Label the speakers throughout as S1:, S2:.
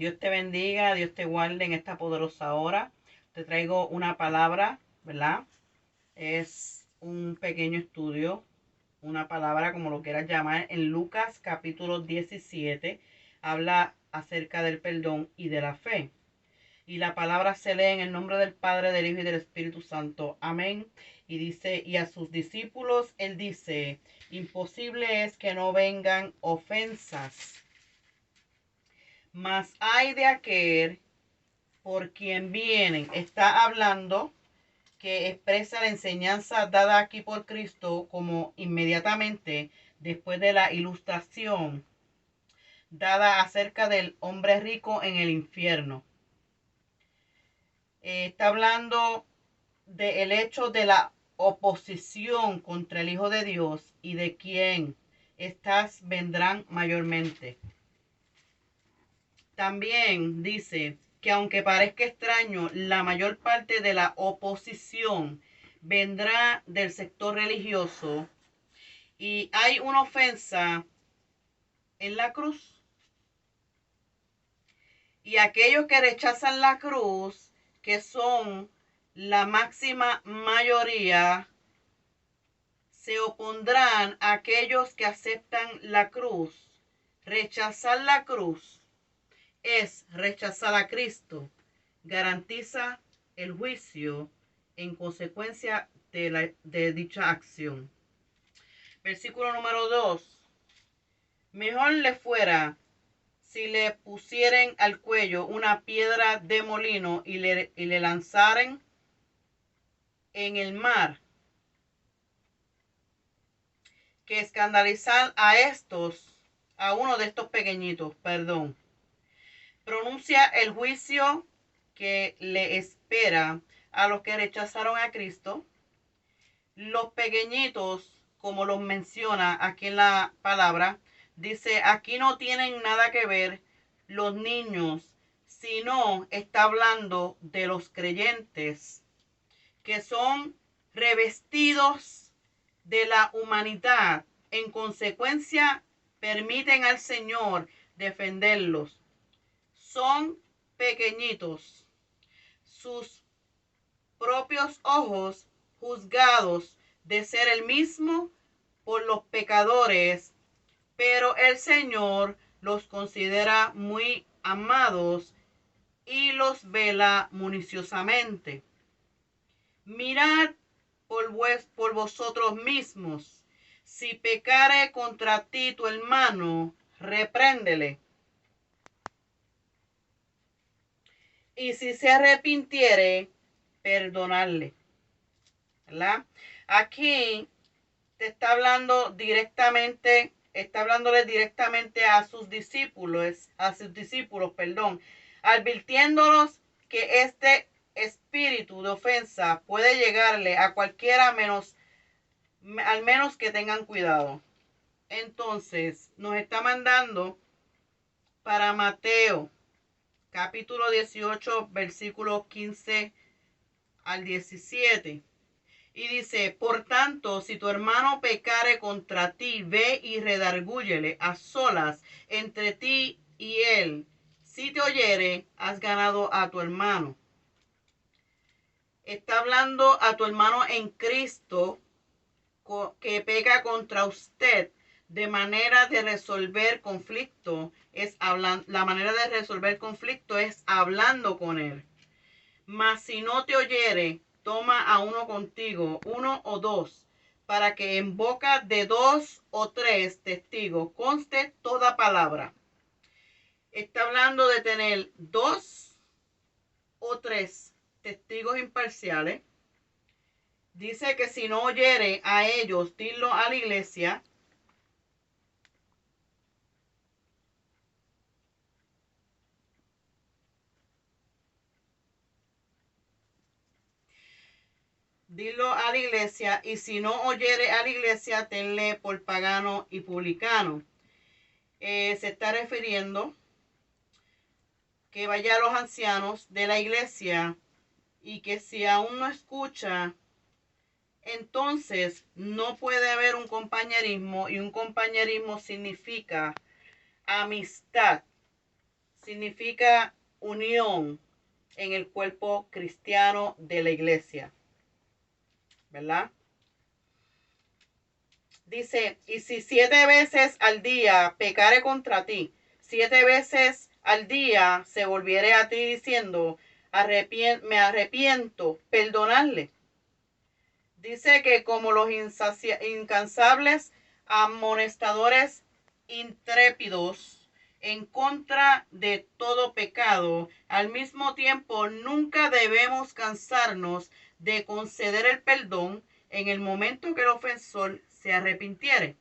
S1: Dios te bendiga, Dios te guarde en esta poderosa hora. Te traigo una palabra, ¿verdad? Es un pequeño estudio, una palabra como lo quieras llamar. En Lucas capítulo 17 habla acerca del perdón y de la fe. Y la palabra se lee en el nombre del Padre, del Hijo y del Espíritu Santo. Amén. Y dice, y a sus discípulos él dice, imposible es que no vengan ofensas, mas hay de aquel por quien vienen. Está hablando que expresa la enseñanza dada aquí por Cristo como inmediatamente después de la ilustración dada acerca del hombre rico en el infierno. Está hablando del hecho de la oposición contra el Hijo de Dios y de quien estas vendrán mayormente. También dice que aunque parezca extraño, la mayor parte de la oposición vendrá del sector religioso y hay una ofensa en la cruz. Y aquellos que rechazan la cruz, que son la máxima mayoría, se opondrán a aquellos que aceptan la cruz. Rechazar la cruz es rechazar a Cristo. Garantiza el juicio en consecuencia de dicha acción. Versículo número 2. Mejor le fuera si le pusieren al cuello una piedra de molino y le lanzaren en el mar, que escandalizar a uno de estos pequeñitos, pronuncia el juicio que le espera a los que rechazaron a Cristo. Los pequeñitos, como los menciona aquí en la palabra, dice, aquí no tienen nada que ver los niños, sino está hablando de los creyentes que son revestidos de la humanidad. En consecuencia, permiten al Señor defenderlos. Son pequeñitos. Sus propios ojos juzgados de ser el mismo por los pecadores, pero el Señor los considera muy amados y los vela minuciosamente. Mirad por vosotros mismos. Si pecare contra ti tu hermano, repréndele. Y si se arrepintiere, perdonarle. ¿Verdad? Aquí te está hablando directamente, está hablándole directamente a sus discípulos, advirtiéndolos que este espíritu de ofensa puede llegarle a cualquiera al menos que tengan cuidado. Entonces, nos está mandando para Mateo, capítulo 18, versículos 15 al 17. Y dice, por tanto, si tu hermano pecare contra ti, ve y redargúyele a solas entre ti y él. Si te oyere, has ganado a tu hermano. Está hablando a tu hermano en Cristo que peca contra usted. De manera de resolver conflicto la manera de resolver conflicto es hablando con él. Mas si no te oyere, toma a uno contigo, uno o dos, para que en boca de 2 o 3 testigos conste toda palabra. Está hablando de tener 2 o 3 testigos imparciales. Dice que si no oyere a ellos, dilo a la iglesia. Dilo a la iglesia, y si no oyere a la iglesia, tenle por pagano y publicano. Se está refiriendo que vaya a los ancianos de la iglesia y que si aún no escucha, entonces no puede haber un compañerismo, y un compañerismo significa amistad. significa unión en el cuerpo cristiano de la iglesia, ¿verdad? Dice, y si 7 veces al día pecare contra ti, 7 veces al día se volviere a ti diciendo, me arrepiento, perdonarle. Dice que como los incansables amonestadores intrépidos en contra de todo pecado, al mismo tiempo nunca debemos cansarnos de conceder el perdón en el momento que el ofensor se arrepintiere.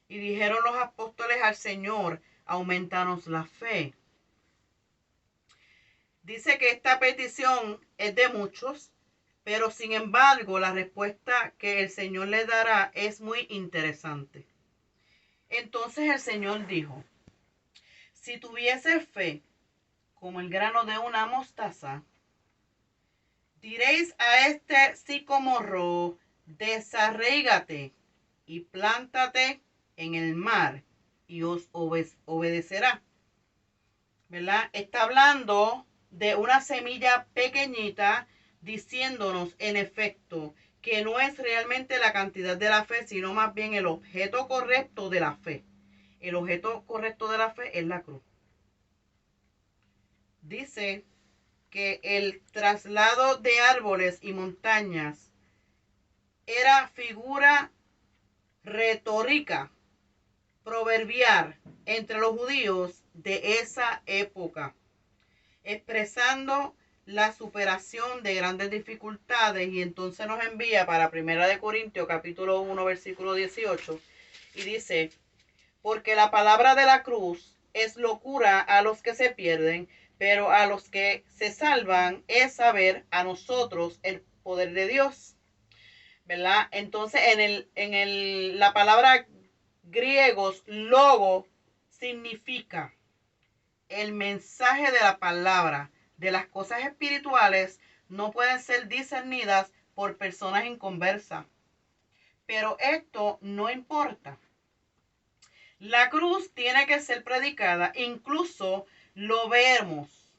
S1: Y dijeron los apóstoles al Señor, aumentanos la fe. Dice que esta petición es de muchos, pero sin embargo la respuesta que el Señor le dará es muy interesante. Entonces el Señor dijo, si tuviese fe como el grano de una mostaza, diréis a este sicomorro, desarraígate y plántate en el mar, y os obedecerá. ¿Verdad? Está hablando de una semilla pequeñita, diciéndonos en efecto que no es realmente la cantidad de la fe, sino más bien el objeto correcto de la fe. El objeto correcto de la fe es la cruz. Dice que el traslado de árboles y montañas era figura retórica, proverbial entre los judíos de esa época, expresando la superación de grandes dificultades. Y entonces nos envía para 1 Corintios capítulo 1 versículo 18 y dice, porque la palabra de la cruz es locura a los que se pierden, pero a los que se salvan es saber a nosotros el poder de Dios. ¿Verdad? Entonces la palabra griegos logo significa el mensaje de la palabra, de las cosas espirituales, no pueden ser discernidas por personas inconversas. Pero esto no importa. La cruz tiene que ser predicada, incluso lo vemos,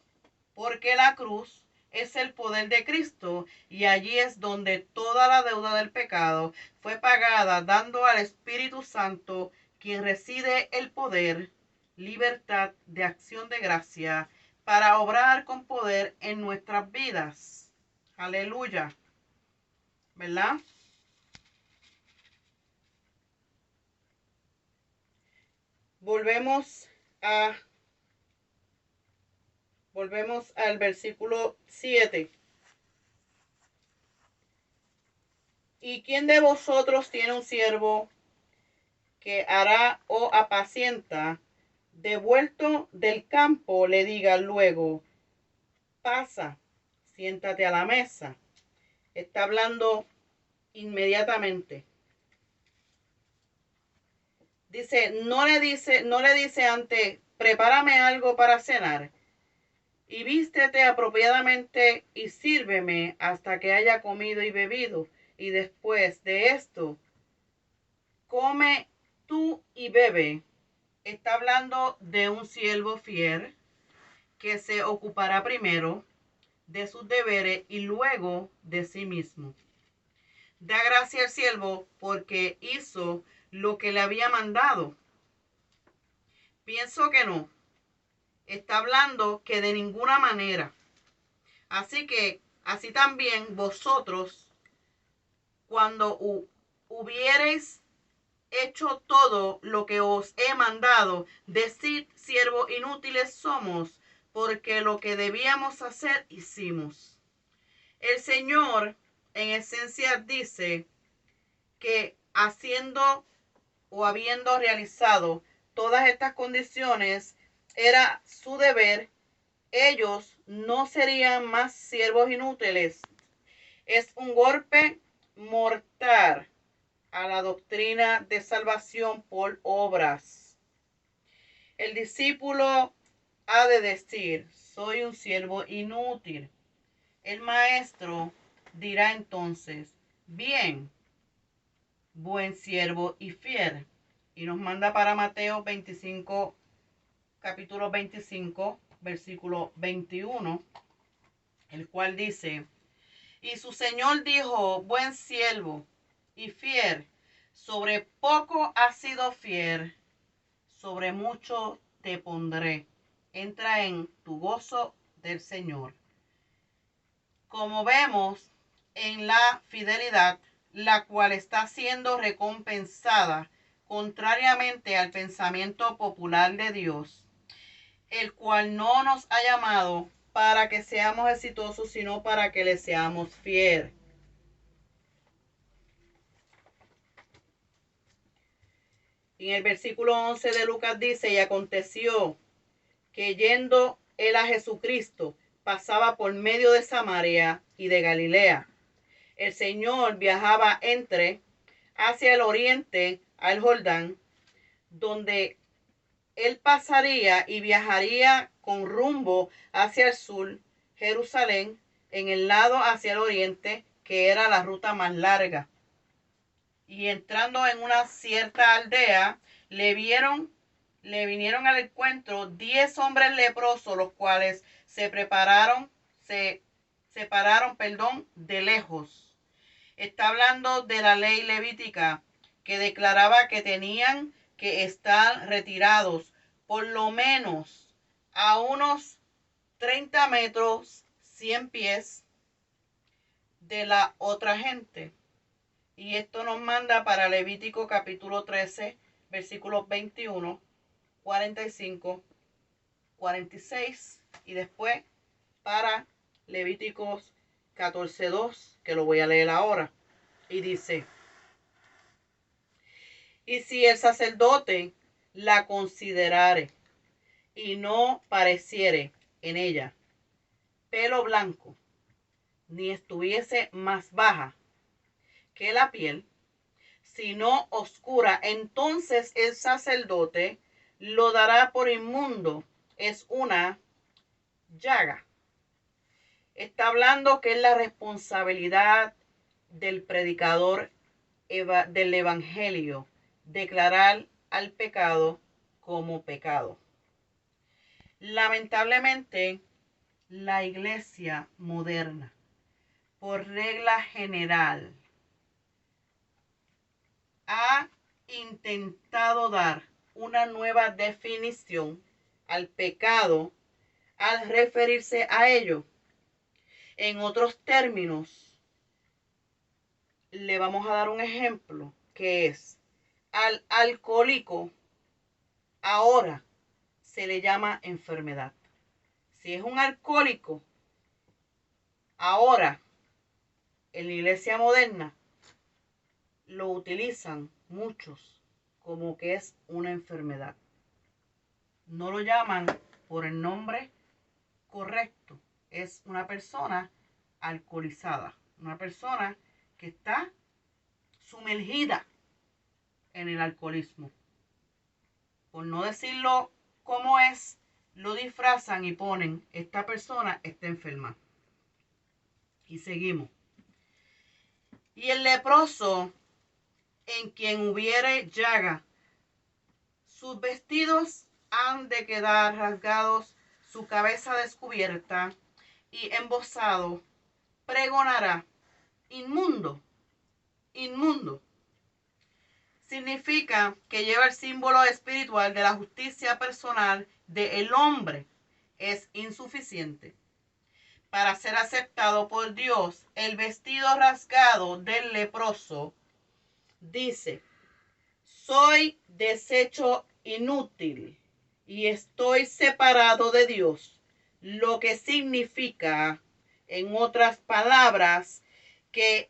S1: porque la cruz es el poder de Cristo y allí es donde toda la deuda del pecado fue pagada, dando al Espíritu Santo, quien reside el poder, libertad de acción de gracia para obrar con poder en nuestras vidas. Aleluya. ¿Verdad? Volvemos al versículo 7. ¿Y quién de vosotros tiene un siervo que hará o apacienta, devuelto del campo, le diga luego, pasa, siéntate a la mesa? Está hablando inmediatamente. No le dice antes, prepárame algo para cenar y vístete apropiadamente y sírveme hasta que haya comido y bebido, y después de esto, come tú y bebe. Está hablando de un siervo fiel que se ocupará primero de sus deberes y luego de sí mismo. Da gracia al siervo porque hizo lo que le había mandado. Pienso que no. Está hablando que de ninguna manera. Así que, así también vosotros, cuando hubiereis hecho todo lo que os he mandado, decid, siervos inútiles somos, porque lo que debíamos hacer hicimos. El Señor, en esencia, dice que haciendo o habiendo realizado todas estas condiciones, era su deber, ellos no serían más siervos inútiles. Es un golpe mortal a la doctrina de salvación por obras. El discípulo ha de decir, soy un siervo inútil. El maestro dirá entonces, bien, buen siervo y fiel. Y nos manda para Mateo 25, capítulo 25, versículo 21, el cual dice: y su señor dijo: buen siervo y fiel, sobre poco has sido fiel, sobre mucho te pondré. Entra en tu gozo del Señor. Como vemos en la fidelidad, la cual está siendo recompensada, contrariamente al pensamiento popular de Dios, el cual no nos ha llamado para que seamos exitosos, sino para que le seamos fieles. En el versículo 11 de Lucas dice: y aconteció que yendo él a Jesucristo, pasaba por medio de Samaria y de Galilea. El Señor viajaba hacia el oriente, al Jordán, donde él pasaría y viajaría con rumbo hacia el sur, Jerusalén, en el lado hacia el oriente, que era la ruta más larga. Y entrando en una cierta aldea, le vinieron al encuentro 10 hombres leprosos, los cuales se separaron, de lejos. Está hablando de la ley levítica, que declaraba que tenían que estar retirados por lo menos a unos 30 metros, 100 pies de la otra gente. Y esto nos manda para Levítico capítulo 13, versículos 21, 45, 46 y después para Levíticos 14:2, que lo voy a leer ahora. Y dice: y si el sacerdote la considerare y no pareciere en ella pelo blanco, ni estuviese más baja que la piel, sino oscura, entonces el sacerdote lo dará por inmundo. Es una llaga. Está hablando que es la responsabilidad del predicador del evangelio declarar al pecado como pecado. Lamentablemente, la iglesia moderna, por regla general, ha intentado dar una nueva definición al pecado al referirse a ello. En otros términos, le vamos a dar un ejemplo, que es: al alcohólico ahora se le llama enfermedad. Si es un alcohólico, ahora en la iglesia moderna lo utilizan muchos como que es una enfermedad. No lo llaman por el nombre correcto. Es una persona alcoholizada, una persona que está sumergida en el alcoholismo. Por no decirlo como es, lo disfrazan y ponen: esta persona está enferma. Y seguimos. Y el leproso, en quien hubiere llaga, sus vestidos han de quedar rasgados, su cabeza descubierta, y embozado pregonará: inmundo, inmundo. Significa que lleva el símbolo espiritual de la justicia personal del hombre. Es insuficiente para ser aceptado por Dios. El vestido rasgado del leproso dice: soy desecho inútil y estoy separado de Dios, lo que significa, en otras palabras, que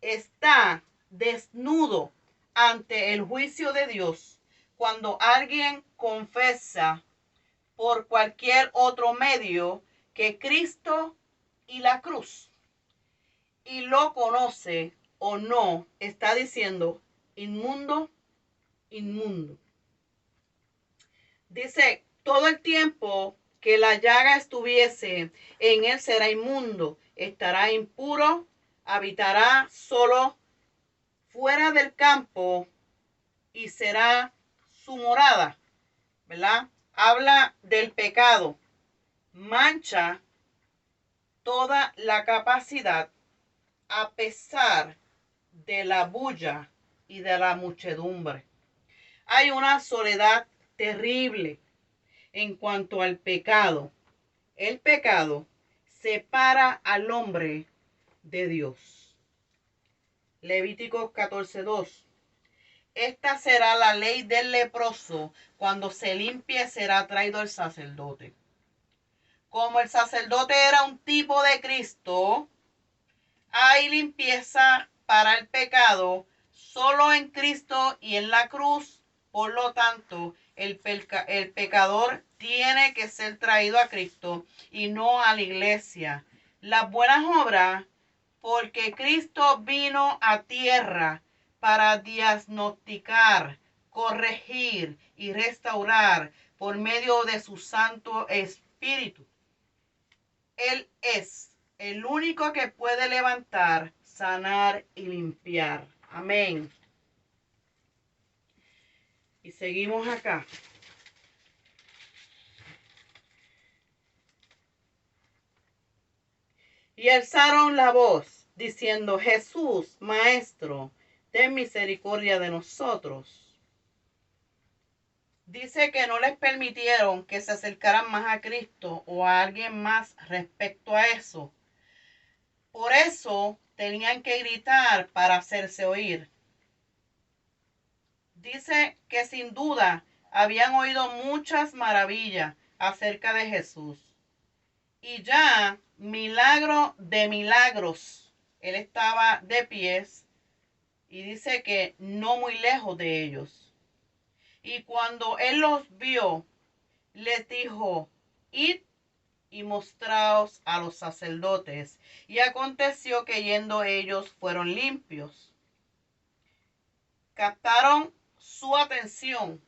S1: está desnudo ante el juicio de Dios cuando alguien confiesa por cualquier otro medio que Cristo y la cruz, y lo conoce o no, está diciendo: inmundo, inmundo. Dice: todo el tiempo que la llaga estuviese en él será inmundo, estará impuro, habitará solo fuera del campo y será su morada, ¿verdad? habla del pecado, mancha toda la capacidad a pesar de la bulla y de la muchedumbre. Hay una soledad terrible en cuanto al pecado. El pecado separa al hombre de Dios. Levíticos 14:2. Esta será la ley del leproso. Cuando se limpie será traído al sacerdote. Como el sacerdote era un tipo de Cristo, hay limpieza para el pecado solo en Cristo y en la cruz. Por lo tanto, el pecador tiene que ser traído a Cristo y no a la iglesia. Las buenas obras, porque Cristo vino a tierra para diagnosticar, corregir y restaurar por medio de su Santo Espíritu. Él es el único que puede levantar, sanar y limpiar. Amén. Y seguimos acá. Y alzaron la voz, diciendo: Jesús, Maestro, ten misericordia de nosotros. Dice que no les permitieron que se acercaran más a Cristo o a alguien más respecto a eso. Por eso tenían que gritar para hacerse oír. Dice que sin duda habían oído muchas maravillas acerca de Jesús. Y ya, milagro de milagros, él estaba de pies y dice que no muy lejos de ellos. Y cuando él los vio, les dijo: id y mostraos a los sacerdotes. Y aconteció que yendo ellos fueron limpios. Captaron su atención.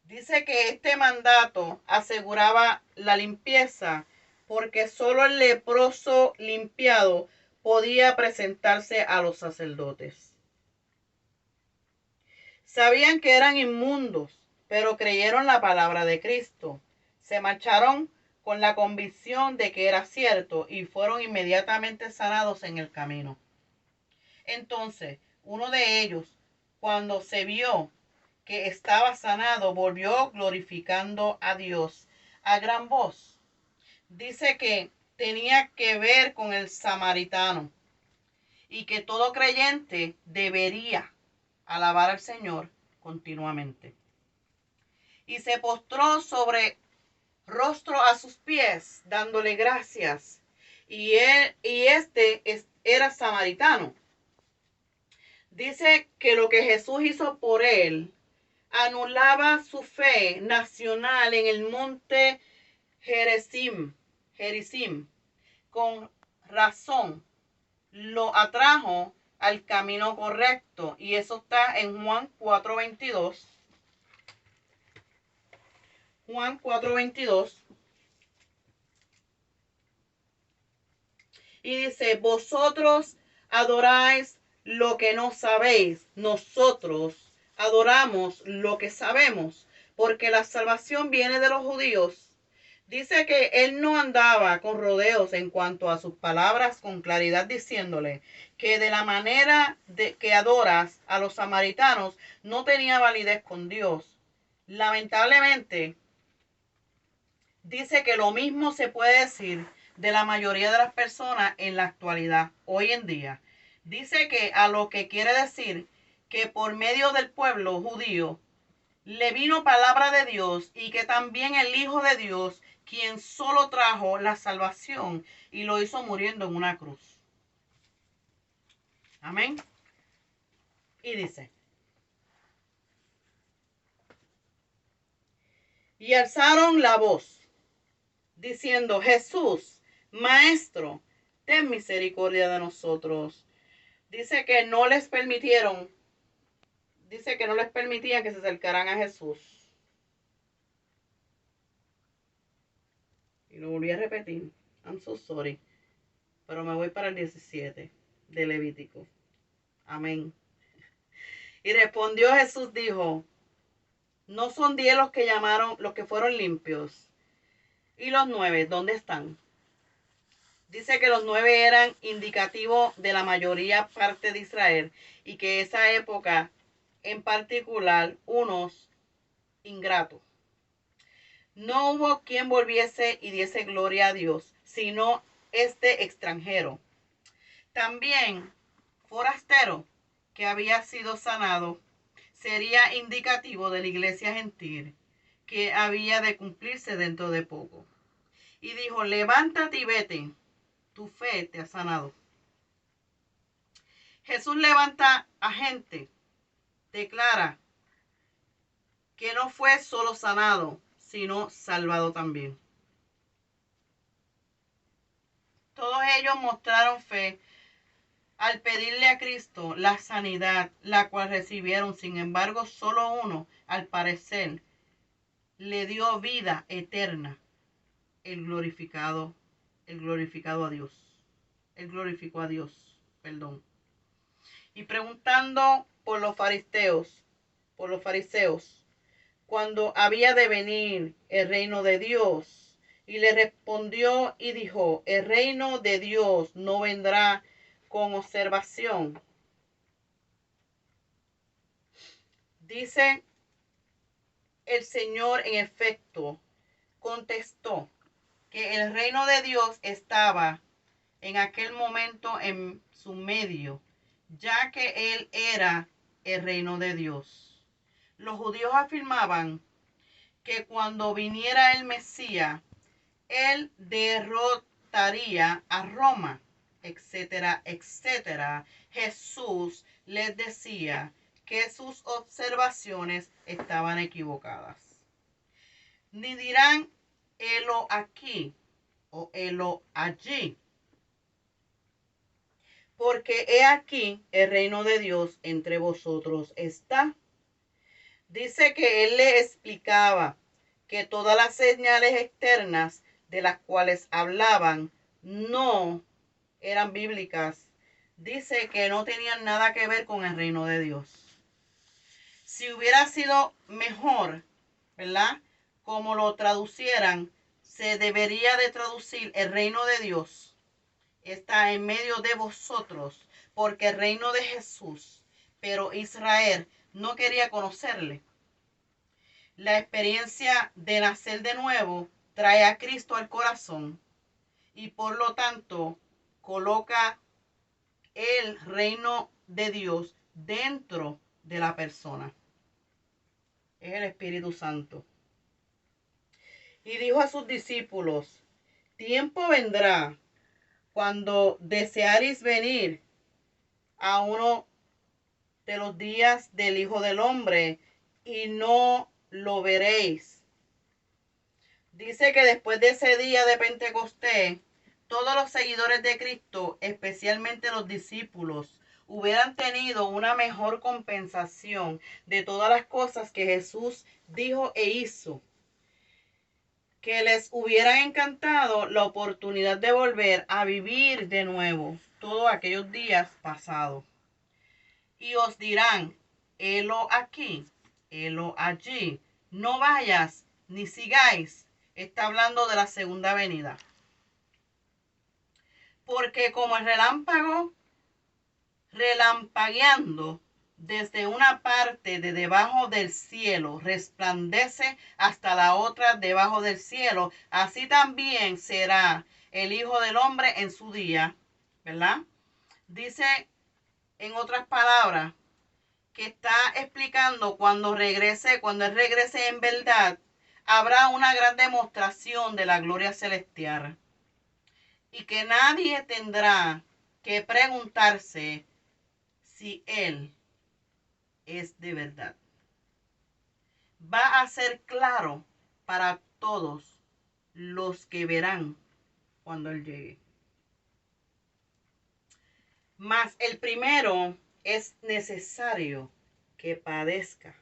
S1: Dice que este mandato aseguraba la limpieza porque solo el leproso limpiado podía presentarse a los sacerdotes. Sabían que eran inmundos, pero creyeron la palabra de Cristo. Se marcharon con la convicción de que era cierto y fueron inmediatamente sanados en el camino. Entonces, uno de ellos, cuando se vio que estaba sanado, volvió glorificando a Dios a gran voz. Dice que tenía que ver con el samaritano y que todo creyente debería alabar al Señor continuamente. Y se postró sobre rostro a sus pies, dándole gracias. Y este era samaritano. Dice que lo que Jesús hizo por él anulaba su fe nacional en el monte Gerizim. Con razón lo atrajo al camino correcto. Y eso está en Juan 4:22. Juan 4:22. Y dice: vosotros adoráis lo que no sabéis, nosotros adoramos lo que sabemos, porque la salvación viene de los judíos. Dice que él no andaba con rodeos en cuanto a sus palabras, con claridad diciéndole que de la manera que adoras a los samaritanos no tenía validez con Dios. Lamentablemente, dice que lo mismo se puede decir de la mayoría de las personas en la actualidad, hoy en día. Dice que a lo que quiere decir que por medio del pueblo judío le vino palabra de Dios y que también el Hijo de Dios, quien solo trajo la salvación y lo hizo muriendo en una cruz. Amén. Y dice: y alzaron la voz, diciendo: Jesús, Maestro, ten misericordia de nosotros. Dice que no les permitían que se acercaran a Jesús. Y lo volví a repetir. I'm so sorry. Pero me voy para el 17 de Levítico. Amén. Y respondió Jesús, dijo: No son 10 los que llamaron, los que fueron limpios. ¿Y los 9, dónde están? Dice que los 9 eran indicativos de la mayoría parte de Israel y que esa época en particular unos ingratos. No hubo quien volviese y diese gloria a Dios, sino este extranjero. También forastero que había sido sanado sería indicativo de la iglesia gentil que había de cumplirse dentro de poco. Y dijo, levántate y vete, tu fe te ha sanado. Jesús levanta a gente, declara que no fue solo sanado, sino salvado también. Todos ellos mostraron fe al pedirle a Cristo la sanidad, la cual recibieron. Sin embargo, solo uno, al parecer, le dio vida eterna, el glorificado a Dios. Él glorificó a Dios, perdón. Y preguntando por los fariseos, cuando había de venir el reino de Dios, y le respondió y dijo, el reino de Dios no vendrá con observación. Dice el Señor, en efecto, contestó que el reino de Dios estaba en aquel momento en su medio, ya que Él era el reino de Dios. Los judíos afirmaban que cuando viniera el Mesías, Él derrotaría a Roma, etcétera, etcétera. Jesús les decía que sus observaciones estaban equivocadas. Ni dirán, helo aquí o helo allí, porque he aquí el reino de Dios entre vosotros está. Dice que él le explicaba que todas las señales externas de las cuales hablaban no eran bíblicas. Dice que no tenían nada que ver con el reino de Dios. Si hubiera sido mejor, ¿verdad? Como lo traducieran, se debería de traducir el reino de Dios está en medio de vosotros, porque el reino de Jesús, pero Israel no quería conocerle. La experiencia de nacer de nuevo trae a Cristo al corazón y por lo tanto coloca el reino de Dios dentro de la persona. Es el Espíritu Santo. Y dijo a sus discípulos, tiempo vendrá cuando desearéis venir a uno de los días del Hijo del Hombre y no lo veréis. Dice que después de ese día de Pentecostés, todos los seguidores de Cristo, especialmente los discípulos, hubieran tenido una mejor compensación de todas las cosas que Jesús dijo e hizo, que les hubieran encantado la oportunidad de volver a vivir de nuevo todos aquellos días pasados. Y os dirán, helo aquí, helo allí, no vayas ni sigáis. Está hablando de la segunda venida. Porque como el relámpago, relampagueando desde una parte de debajo del cielo, resplandece hasta la otra debajo del cielo, así también será el Hijo del Hombre en su día, ¿verdad? Dice en otras palabras, que está explicando cuando él regrese en verdad, habrá una gran demostración de la gloria celestial. Y que nadie tendrá que preguntarse si Él es de verdad. Va a ser claro para todos los que verán cuando Él llegue. Mas el primero es necesario que padezca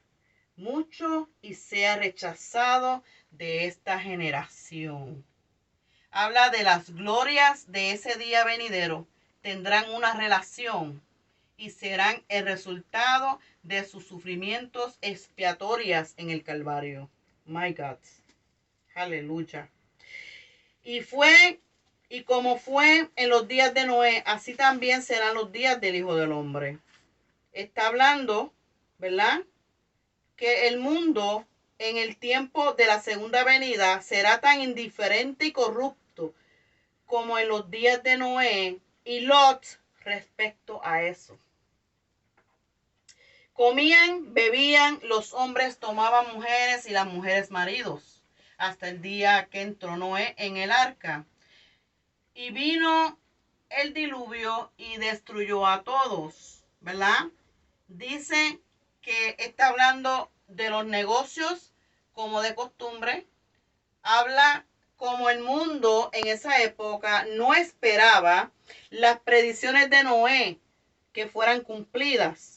S1: mucho y sea rechazado de esta generación. Habla de las glorias de ese día venidero. Tendrán una relación y serán el resultado de sus sufrimientos expiatorios en el Calvario. My God. Aleluya. Y como fue en los días de Noé, así también serán los días del Hijo del Hombre. Está hablando, ¿verdad? Que el mundo en el tiempo de la segunda venida será tan indiferente y corrupto como en los días de Noé y Lot respecto a eso. Comían, bebían, los hombres tomaban mujeres y las mujeres maridos, hasta el día que entró Noé en el arca. Y vino el diluvio y destruyó a todos, ¿verdad? Dice que está hablando de los negocios como de costumbre. Habla como el mundo en esa época no esperaba las predicciones de Noé que fueran cumplidas.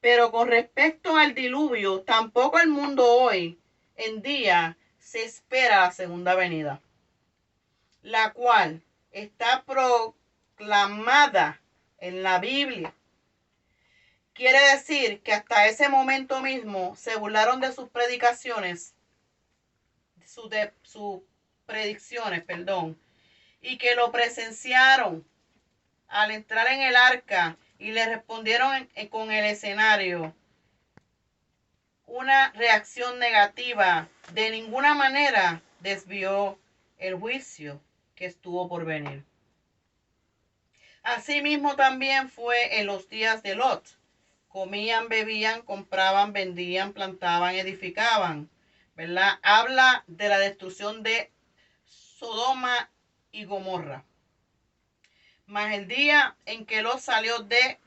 S1: Pero con respecto al diluvio, tampoco el mundo hoy en día se espera la segunda venida, la cual está proclamada en la Biblia. Quiere decir que hasta ese momento mismo se burlaron de sus predicaciones, sus predicciones, y que lo presenciaron al entrar en el arca y le respondieron con el escenario una reacción negativa. De ninguna manera desvió el juicio que estuvo por venir. Asimismo también fue en los días de Lot. Comían, bebían, compraban, vendían, plantaban, edificaban, ¿verdad? Habla de la destrucción de Sodoma y Gomorra. Mas el día en que Lot salió de